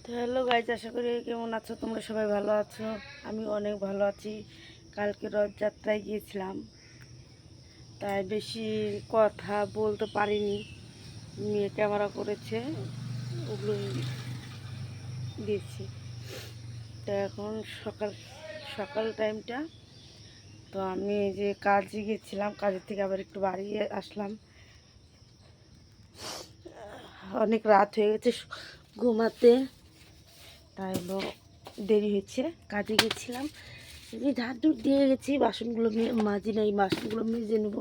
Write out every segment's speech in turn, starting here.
তো hello guys, আশা করি কেমন আছো তোমরা? সবাই ভালো আছো? আমি অনেক ভালো আছি। কালকে রথযাত্রায় গিয়েছিলাম, তাই বেশি কথা বলতে পারিনি। মেয়ে ক্যামেরা করেছে, ওগুলো দিয়েছি। তো এখন সকাল সকাল টাইমটা, তো আমি এই যে কাজে গেছিলাম, কাজের থেকে আবার একটু বাড়ি আসলাম। অনেক রাত হয়ে গেছে ঘুমাতে, তাই দেরি হয়েছে। কাজে গেছিলাম, এই ঝাড় ঝুড় দিয়ে গেছি, বাসনগুলো মাজি নাই, বাসনগুলো মেজে নেব।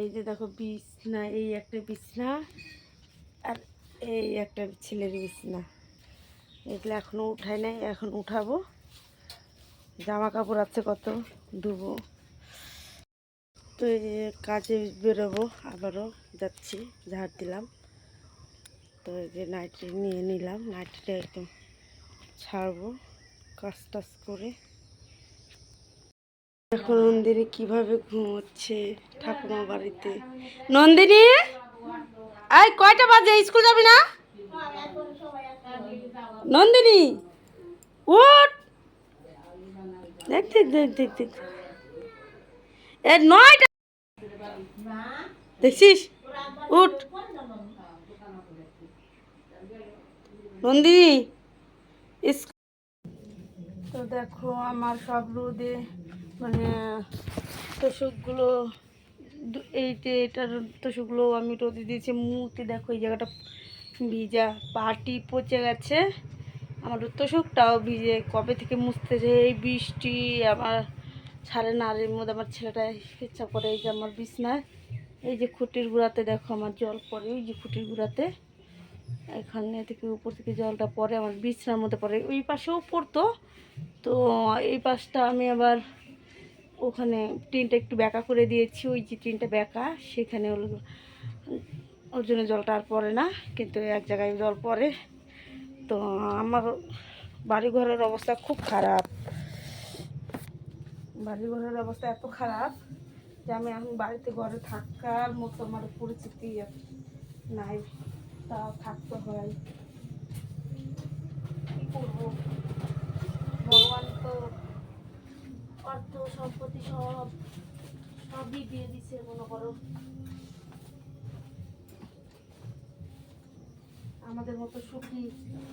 এই যে দেখো বিছনা, এই একটা বিছনা আর এই একটা ছেলের বিছনা, এগুলো এখনও উঠাই নাই, এখন উঠাবো। জামা কাপড় আছে কত, ধুবো। তো এই যে কাজে বেরোবো, আবারও যাচ্ছি, ঝাড় দিলাম। তো এই যে নাইটি নিয়ে নিলাম, নাইটিটা একদম ছাড়বো কাজ টাজ করে। এখন নন্দিনী কিভাবে ঘুমোচ্ছে ঠাকুমা বাড়িতে। নন্দিনী, এই কয়টা বাজে, স্কুল যাবি না? নন্দিনী উঠ, দেখ দেখ দেখ দেখ দেখ, এ 9টা দেখছিস, উঠ নন্দিনী। তো দেখো আমার সব রোদে, মানে তোষকগুলো, এটার তোষকগুলো আমি রোদে দিয়েছি। মুখে দেখো এই জায়গাটা ভিজা, পাটি পচে গেছে, আমার তোষকটাও ভিজে। কবে থেকে মুছতেছে, এই বৃষ্টি আমার ছাড়ে না। আর এর মধ্যে আমার ছেলেটা ইচ্ছা করে, এই যে আমার বিছনায় এই যে খুঁটির গুঁড়াতে দেখো আমার জল পড়ে, ওই যে খুঁটির গুঁড়াতে, এখানে থেকে উপর থেকে জলটা পড়ে আমার বিছনার মধ্যে পড়ে। ওই পাশেও পড়তো, তো এই পাশটা আমি আবার ওখানে টিনটা একটু ব্যাকা করে দিয়েছি, ওই যে টিনটা ব্যাকা, সেখানে ওর জন্য জলটা আর পড়ে না, কিন্তু এক জায়গায় জল পড়ে। তো আমার বাড়িঘরের অবস্থা খুব খারাপ, বাড়িঘরের অবস্থা এত খারাপ যে আমি এখন বাড়িতে ঘরে থাকার মতো আমার পরিস্থিতি নাই, তাও থাকতে হয়। কী করবো, ভগবান তো অর্থ সম্পত্তি সবই দিয়ে দিছে, মনে করো আমাদের মতো সুখী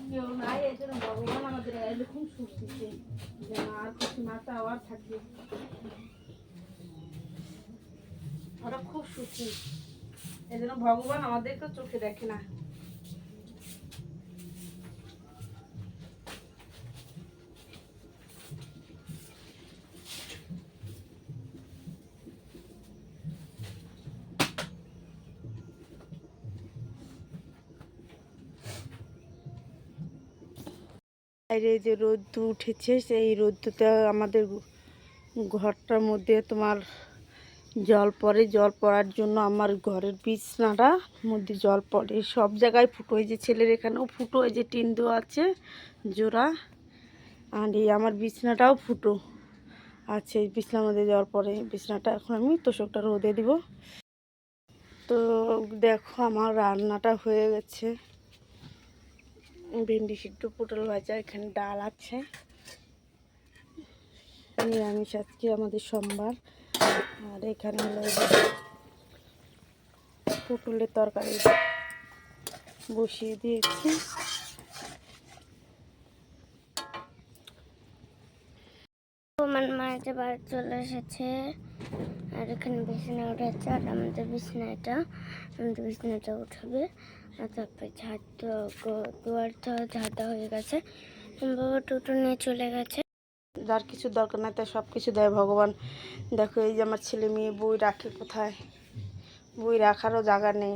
কেউ নাই। এই জন্য ভগবান আমাদের এরকম সুখ দিচ্ছে, যেন আর কিছু না চাওয়ার থাকবে। ওরা খুব সুখী, এই জন্য ভগবান আমাদেরকে চোখে দেখে না। বাইরে যে রোদ্দু উঠেছে, সেই রোদ্দুতে আমাদের ঘরটার মধ্যে তোমার জল পড়ে। জল পড়ার জন্য আমার ঘরের বিছনাটা মধ্যে জল পড়ে, সব জায়গায় ফুটো। এই যে ছেলের এখানেও ফুটো, এই যে টিন দেওয়া আছে জোড়া, আর এই আমার বিছনাটাও ফুটো আছে, এই বিছনার মধ্যে জল পড়ে। বিছনাটা এখন আমি তোষকটা রোদে দিব। তো দেখো আমার রান্নাটা হয়ে গেছে, ভেন্ডি সিদ্ধ, পটল ভাজা, এখানে ডাল আছে। নিরামিষ আজকে আমাদের সোমবার। আর এখানে হলো পটলের তরকারি বসিয়ে দিয়েছি। আমার মায়ের বাড়ি চলে এসেছে, আর এখানে বিছানা উঠেছে, আর আমাদের বিছানাটা উঠাবে। আর তারপরে দুয়ারটা ঝাড়টা হয়ে গেছে, বাবা টোটো নিয়ে চলে গেছে। যার কিছু দরকার নাই তার সব কিছু দেয় ভগবান। দেখো এই যে আমার ছেলে মেয়ে বই রাখে কোথায়, বই রাখারও জায়গা নেই,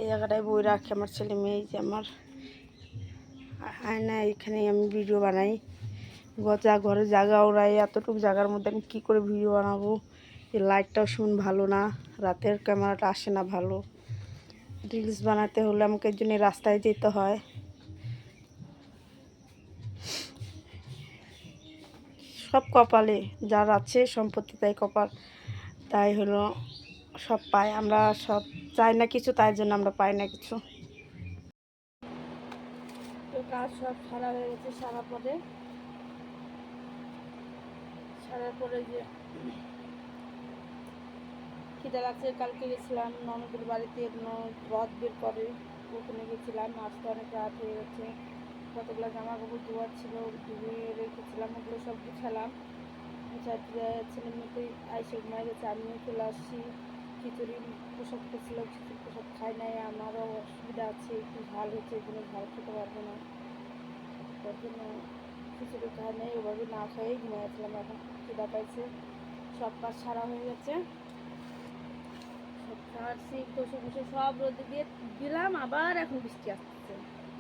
এই জায়গাটায় বই রাখে আমার ছেলে মেয়ে। এই যে আমার আয়না, এখানেই আমি ভিডিও বানাই। ঘরের জায়গা ওরাই, এতটুকু জায়গার মধ্যে আমি কী করে ভিডিও বানাবো? এই লাইটটাও শুন ভালো না, রাতের ক্যামেরাটা আসে না ভালো, রিলস বানাতে হলে আমাকে এর জন্য রাস্তায় যেতে হয়। সব কপালে যার আছে সম্পত্তি, তাই কপাল, তাই হলো সব পাই, আমরা সব চাই না কিছু, তাই জন্য আমরা পাই না কিছু। তো কাজ সব সারা হয়ে গেছে, সারার পরে যে খিদে লাগছে, কালকে গেছিলাম ননদের বাড়িতে, রথ বের করে, ওখানে গেছিলাম, আসতে অনেক রাত হয়ে গেছে। কতগুলো জামা কাপড় ধোয়ার ছিল, ধুয়ে রেখেছিলাম, ওগুলো সব গুছালাম। ছেলে মেয়েকে আইসে ঘুমাই গেছে, আমিও চলে আসছি। খিচুড়ি প্রসাদ করছিল, খিচুড়ি প্রসাদ খাই নাই, আমারও অসুবিধা আছে, একটু ঝাল হচ্ছে, এই জন্য ঝাল খেতে পারবো না, তার জন্য খিচুড়ি খাই নাই, ওভাবে না খেয়েই ঘুমাইছিলাম। এখন খিদা পাইছে, সব কাজ সারা হয়ে গেছে, সব ছাড়ছি, বসে বসে সব রোদে দিয়ে দিলাম, আবার এখন বৃষ্টি আসতেছে।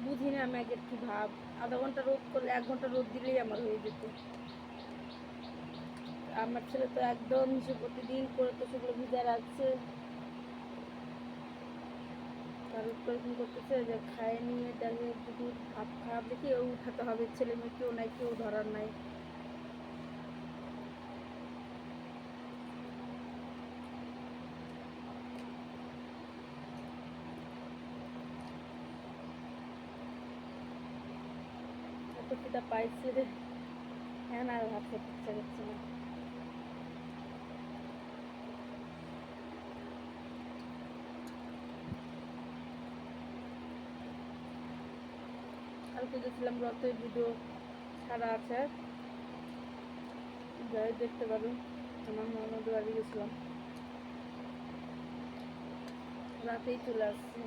বুঝি না আমি আগের কি ভাব, আধা ঘন্টা রোদ করলে 1 ঘন্টা রোদ দিলেই আমার হয়ে যেত। আমার ছেলে তো একদম সে প্রতিদিন করে তো সেগুলো ভিজা রাখছে, কারোর এরকম করতেছে যে খায় নিয়ে দেখে যদি ভাত খারাপ দেখি ও উঠাতে হবে, ছেলে মেয়ে কেউ নাই, কেউ ধরার নাই। এত খিদা পাইছে রে, হ্যাঁ না, আর ভাত খেতে ইচ্ছা করছে না। কালকে গেছিলাম রথের ভিডিও ছাড়া আছে, যাই দেখতে পারো। আমার ননদের বাড়ি গেছিলাম, রাতেই চলে আসছি।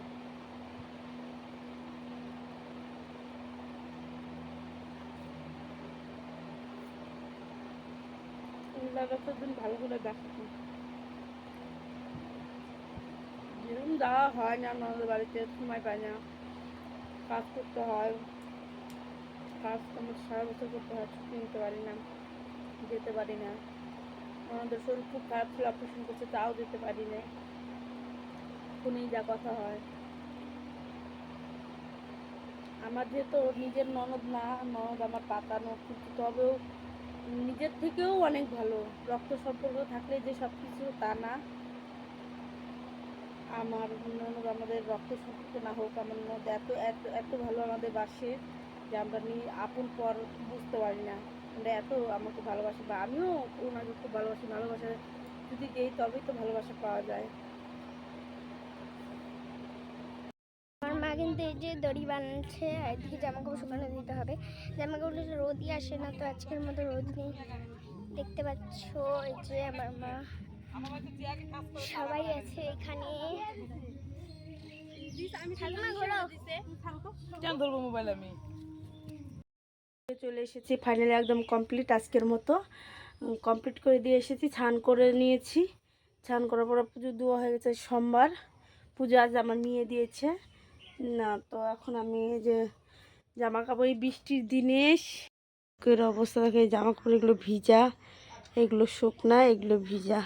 রথের দিন ভালো করে দেখো, যেরকম যাওয়া হয় না, ননদের বাড়িতে সময় পাই না, কাজ করতে হয়, কাজ আমার সারা বছর করতে হয়, ছুটি নিতে পারি না, যেতে পারি না। আমাদের শরীর খুব খারাপ ছিল, অপারেশন করছে, তাও যেতে পারি না, ফোনেই যা কথা হয়। আমার যেহেতু নিজের ননদ না, ননদ আমার পাতানো, কিন্তু তবেও নিজের থেকেও অনেক ভালো। রক্ত সম্পর্ক থাকলে যে সব কিছু তা না। আমার ননদ আমাদের রক্ত সম্পর্ক না হোক, আমার ননদ এত এত এত ভালো আমাদের বাসে যে আমরা আপন পর বুঝতে পারি না, আমরা এত আমাকে ভালোবাসি, বা আমিও ওনাকে খুব ভালোবাসি। ভালোবাসা যদি দিই তবেই তো ভালোবাসা পাওয়া যায়। আমার মা কিন্তু এই যে দড়ি বানাচ্ছে, এদিকে জামা কাপড় শুকানো দিতে হবে, জামা কাপড় রোদই আসে না, তো আজকের মতো রোদ নেই। দেখতে পাচ্ছ এই যে আমার মা, সবাই আছে এখানে। চলে এসেছি ফাইনালি, একদম কমপ্লিট, আজকের মতো কমপ্লিট করে দিয়ে এসেছি, স্নান করে নিয়েছি। স্নান করার পর পুজো দেওয়া হয়ে গেছে, সোমবার পুজো আজ আমার নিয়ে দিয়েছে না। তো এখন আমি এই যে জামা কাপড়, এই বৃষ্টির দিনে অবস্থা দেখে, এই জামা কাপড় এগুলো ভিজা, এগুলো শুকনা, এগুলো ভিজা।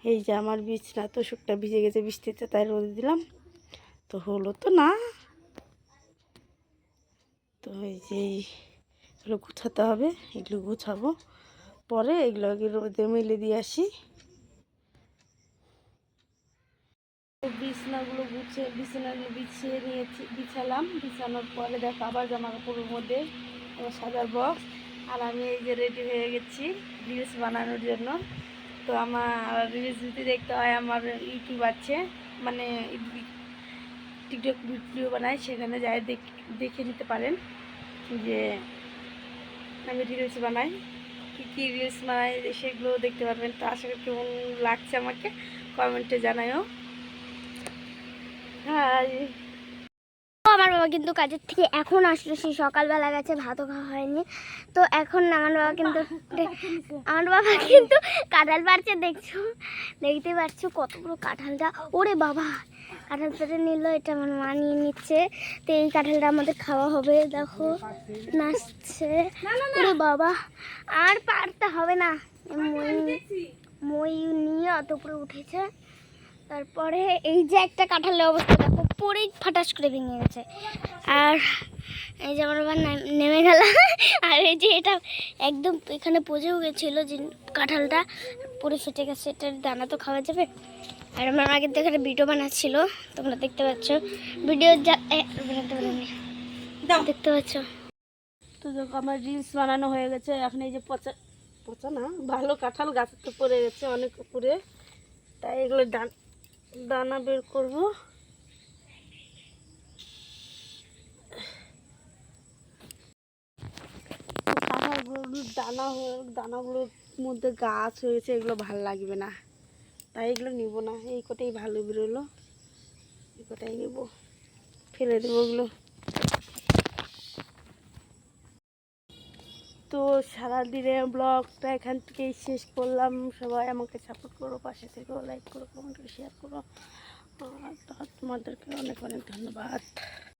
এই যে আমার বিছনা তো শুকনা ভিজে গেছে বৃষ্টিতে, তাই রোদে দিলাম, তো হলো তো না। তো এই যে এগুলো গুছাতে হবে, এগুলো গুছাবো পরে, এগুলো আগে রোদে মেলে দিয়ে আসি। বিছানাগুলো বিছিয়ে নিয়েছি, বিছালাম, বিছানোর পরে দেখো আবার জামা কাপড়ের মধ্যে সাদার বক্স। আর আমি এই যে রেডি হয়ে গেছি রিলস বানানোর জন্য। তো আমার রিলস যদি দেখতে হয়, আমার ইউটিউব আছে, মানে টিকটক ভিডিও বানাই, সেখানে যাই দেখে নিতে পারেন যে আমি রিলস বানাই, কী রিলস বানাই সেগুলো দেখতে পারবেন। তো আশা করি কেমন লাগছে আমাকে কমেন্টে জানাইও। হাই। আমার বাবা কিন্তু কাজের থেকে এখন আসলো, সেই সকালবেলা গেছে, ভাতও খাওয়া হয়নি। তো এখন আমার বাবা কিন্তু কাঁঠাল পাড়ছে, দেখতে পাচ্ছ কত বড় কাঁঠালটা, ওরে বাবা কাঁঠাল পেড়ে নিল, এটা আমার মা নিয়ে নিচ্ছে। তো এই কাঁঠালটা আমাদের খাওয়া হবে, দেখো নাচছে, ওরে বাবা আর পারতে হবে না, মই নিয়ে অত উপরে উঠেছে। তারপরে এই যে একটা কাঁঠালের অবস্থা দেখো, পরেই ফাটাস করে ভেঙে গেছে। আর এই যে আমার আবার নেমে গেল, আর এই যে এটা একদম এখানে পচেও গেছিলো যে কাঁঠালটা, পরে ফেটে গেছে, এটার দানা তো খাওয়া যাবে। আর আমার মা কিন্তু এখানে ভিডিও বানাচ্ছিল, তোমরা দেখতে পাচ্ছ। ভিডিও বানাতে পারিনি, দেখতে পাচ্ছ। তো দেখো আমার রিলস বানানো হয়ে গেছে। এখন এই যে পচা পচা না, ভালো কাঁঠাল গাছের তো পড়ে গেছে অনেক উপরে, তাই এগুলো দানা বের করব। কাঁঠালগুলো দানাগুলোর মধ্যে গাছ হয়েছে, এগুলো ভালো লাগবে না, তাই এগুলো নিব না। এই কটাই ভালো বেরোলো, এই কটাই নেব, ফেলে দেবো ওগুলো। তো সারাদিনের ব্লগটা এখান থেকেই শেষ করলাম। সবাই আমাকে সাপোর্ট করো, পাশে থেকো, লাইক করো, কমেন্ট করো, শেয়ার করো। আর তোমাদেরকে অনেক অনেক ধন্যবাদ।